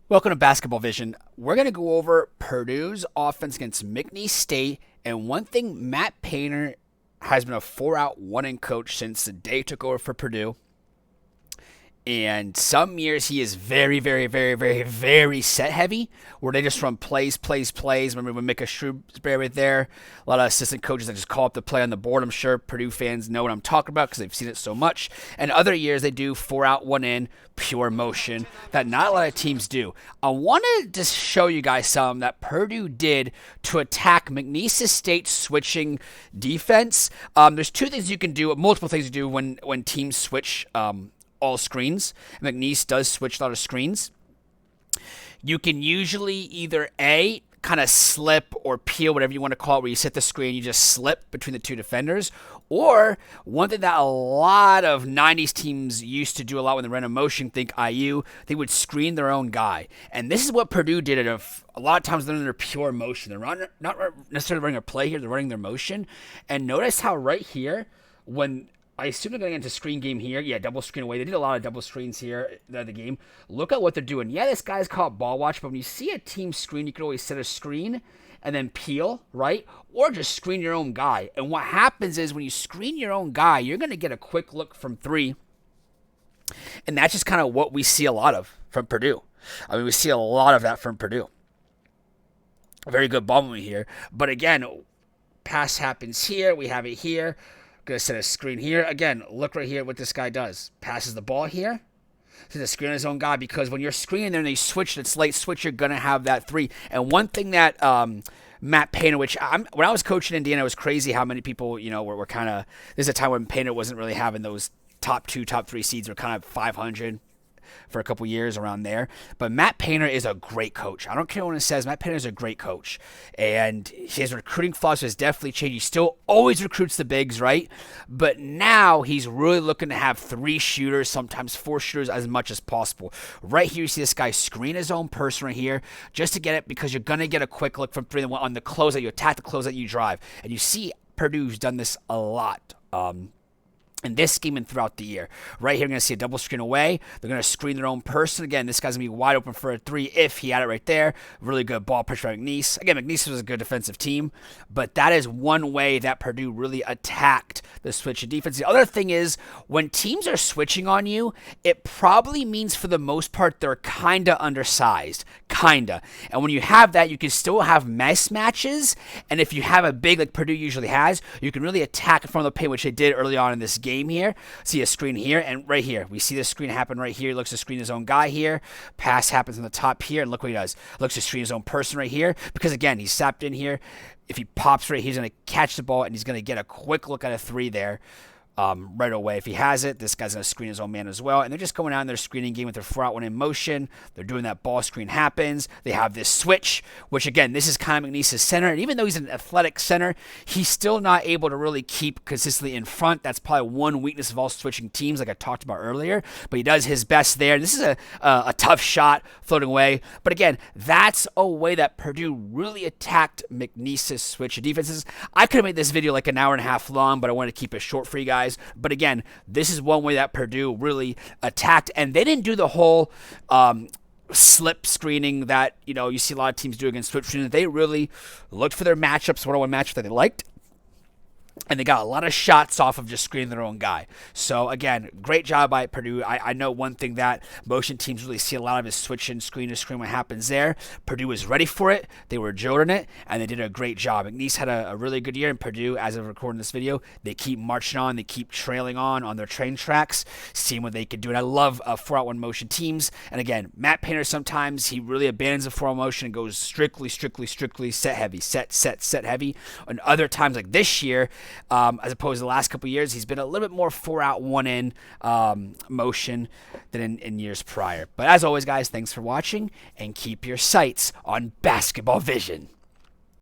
Welcome to Basketball Vision. We're going to go over Purdue's offense against Mcneese State. And one thing, Matt Painter has been a 4-out, 1-in coach since the day he took over for Purdue. And some years he is very, very, very, very, very set heavy, where they just run plays. Remember when Micah Shrewsbury right there? A lot of assistant coaches that just call up the play on the board. I'm sure Purdue fans know what I'm talking about because they've seen it so much. And other years they do 4-out, 1-in, pure motion that not a lot of teams do. I wanted to show you guys something that Purdue did to attack Mcneese State's switching defense. There's two things you can do, multiple things you do when teams switch all screens. Mcneese does switch a lot of screens. You can usually either A, kind of slip or peel, whatever you want to call it, where you set the screen, you just slip between the two defenders. Or one thing that a lot of 90s teams used to do a lot when they ran a motion, think IU, they would screen their own guy. And this is what Purdue did a lot of times. They're in their pure motion. They're not necessarily running a play here, they're running their motion. And notice how right here, when I assume they're going into screen game here. Yeah, double screen away. They did a lot of double screens here in the game. Look at what they're doing. Yeah, this guy's caught ball watch, but when you see a team screen, you can always set a screen and then peel, right? Or just screen your own guy. And what happens is when you screen your own guy, you're going to get a quick look from three. And that's just kind of what we see a lot of from Purdue. I mean, we see a lot of that from Purdue. A very good ball movement here. But again, pass happens here. We have it here. Going to set a screen here. Again, look right here what this guy does. Passes the ball here to the screen of his own guy, because when you're screening there and they switch, it's late switch, you're going to have that three. And one thing that Matt Painter, when I was coaching in Indiana, it was crazy how many people, were kind of, there's a time when Painter wasn't really having those top 2, top 3 seeds, were kind of 500 for a couple years around there. But Matt Painter is a great coach. I don't care what it says. Matt Painter is a great coach. And his recruiting philosophy has definitely changed. He still always recruits the bigs, right? But now he's really looking to have 3 shooters, sometimes 4 shooters, as much as possible. Right here, you see this guy screen his own person right here just to get it, because you're going to get a quick look from 3 on the close that you attack, the close that you drive. And you see Purdue's done this a lot. In this game and throughout the year. Right here, you're going to see a double screen away. They're going to screen their own person. Again, this guy's going to be wide open for a 3 if he had it right there. Really good ball pressure by Mcneese. Again, Mcneese was a good defensive team, but that is one way that Purdue really attacked the switch of defense. The other thing is, when teams are switching on you, it probably means for the most part they're kind of undersized. Kinda. And when you have that, you can still have mismatches. And if you have a big, like Purdue usually has, you can really attack in front of the paint, which they did early on in this game here. See a screen here, and right here. We see this screen happen right here. He looks to screen his own guy here. Pass happens on the top here, and look what he does. Looks to screen his own person right here, because again, he's sapped in here. If he pops right, he's going to catch the ball, and he's going to get a quick look at a 3 there. Right away. If he has it, this guy's going to screen his own man as well. And they're just going out in their screening game with their 4-out, 1-in motion. They're doing that ball screen happens. They have this switch, which again, this is kind of McNeese's center. And even though he's an athletic center, he's still not able to really keep consistently in front. That's probably one weakness of all switching teams, like I talked about earlier. But he does his best there. This is a tough shot floating away. But again, that's a way that Purdue really attacked McNeese's switch defenses. I could have made this video like an hour and a half long, but I wanted to keep it short for you guys. But again, this is one way that Purdue really attacked, and they didn't do the whole slip screening that you see a lot of teams do against switch screening. They really looked for their matchups, one-on-one matchup that they liked, and they got a lot of shots off of just screening their own guy. So, again, great job by Purdue. I know one thing that motion teams really see a lot of is switching screen to screen, what happens there. Purdue was ready for it. They were jolting it, and they did a great job. McNeese had a really good year, and Purdue, as of recording this video, they keep marching on. They keep trailing on their train tracks, seeing what they can do. And I love 4-out, 1 motion teams. And, again, Matt Painter, sometimes he really abandons the 4-out motion and goes strictly set heavy, set heavy. And other times, like this year, as opposed to the last couple of years, he's been a little bit more 4-out, 1-in motion than in years prior. But as always, guys, thanks for watching, and keep your sights on Basketball Vision.